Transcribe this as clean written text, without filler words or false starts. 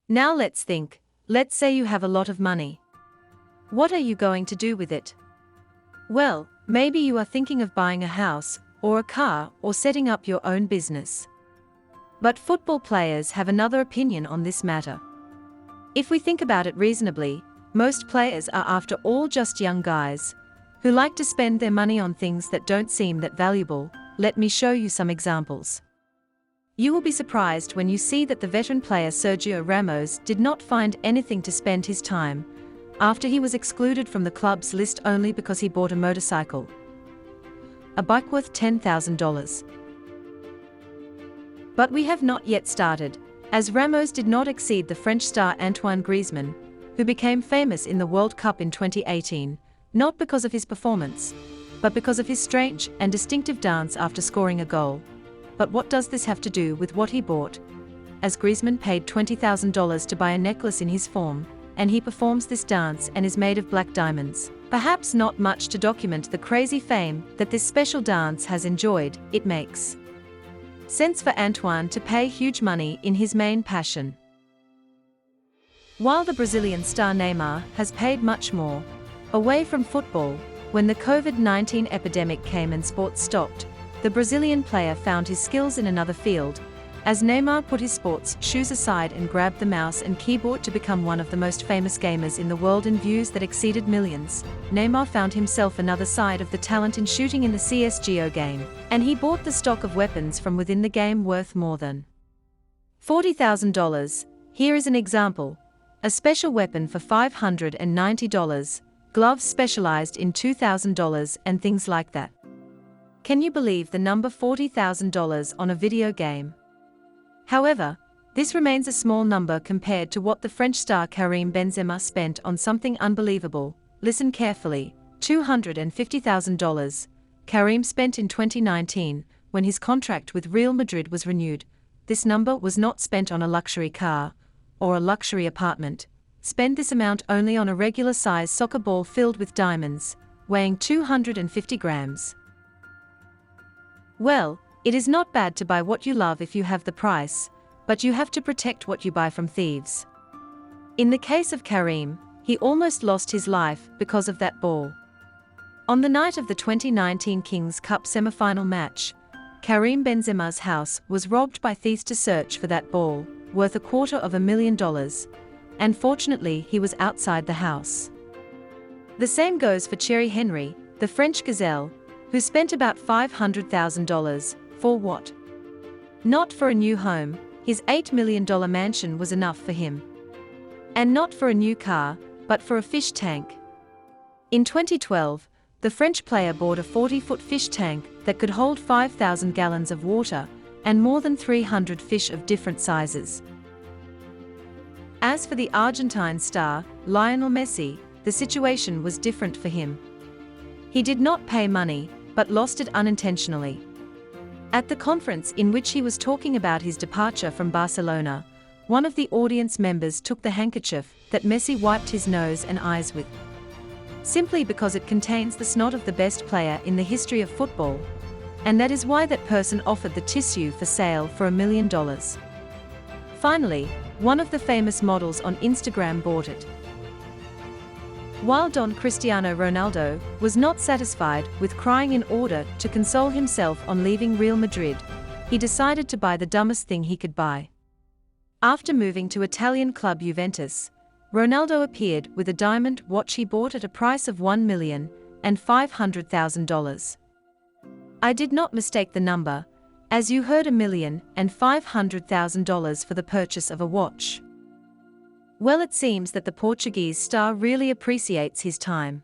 Now let's think. Let's say you have a lot of money. What are you going to do with it? Well, maybe you are thinking of buying a house, or a car, or setting up your own business. But football players have another opinion on this matter. If we think about it reasonably, most players are after all just young guys who like to spend their money on things that don't seem that valuable. Let me show you some examples. You will be surprised when you see that the veteran player Sergio Ramos did not find anything to spend his time after he was excluded from the club's list only because he bought a motorcycle, a bike worth $10,000. But we have not yet started, as Ramos did not exceed the French star Antoine Griezmann, who became famous in the World Cup in 2018, not because of his performance, but because of his strange and distinctive dance after scoring a goal. But what does this have to do with what he bought? As Griezmann paid $20,000 to buy a necklace in his form, and he performs this dance and is made of black diamonds. Perhaps not much to document the crazy fame that this special dance has enjoyed. It makes sense for Antoine to pay huge money in his main passion. While the Brazilian star Neymar has paid much more, away from football, when the COVID-19 epidemic came and sports stopped, the Brazilian player found his skills in another field, as Neymar put his sports shoes aside and grabbed the mouse and keyboard to become one of the most famous gamers in the world in views that exceeded millions. Neymar found himself another side of the talent in shooting in the CSGO game, and he bought the stock of weapons from within the game worth more than $40,000. Here is an example. A special weapon for $590, gloves specialized in $2,000 and things like that. Can you believe the number $40,000 on a video game? However, this remains a small number compared to what the French star Karim Benzema spent on something unbelievable. Listen carefully, $250,000. Karim spent in 2019, when his contract with Real Madrid was renewed. This number was not spent on a luxury car or a luxury apartment. Spend this amount only on a regular-size soccer ball filled with diamonds, weighing 250 grams. Well, it is not bad to buy what you love if you have the price, but you have to protect what you buy from thieves. In the case of Karim, he almost lost his life because of that ball. On the night of the 2019 Kings Cup semi-final match, Karim Benzema's house was robbed by thieves to search for that ball, worth $250,000, and fortunately he was outside the house. The same goes for Thierry Henry, the French gazelle, who spent about $500,000, for what? Not for a new home. His $8 million mansion was enough for him. And not for a new car, but for a fish tank. In 2012, the French player bought a 40-foot fish tank that could hold 5,000 gallons of water and more than 300 fish of different sizes. As for the Argentine star, Lionel Messi, the situation was different for him. He did not pay money, but lost it unintentionally. At the conference in which he was talking about his departure from Barcelona, one of the audience members took the handkerchief that Messi wiped his nose and eyes with, simply because it contains the snot of the best player in the history of football, and that is why that person offered the tissue for sale for $1 million. Finally, one of the famous models on Instagram bought it. While Don Cristiano Ronaldo was not satisfied with crying in order to console himself on leaving Real Madrid, he decided to buy the dumbest thing he could buy. After moving to Italian club Juventus, Ronaldo appeared with a diamond watch he bought at a price of $1,500,000. I did not mistake the number, as you heard $1,500,000 for the purchase of a watch. Well, it seems that the Portuguese star really appreciates his time.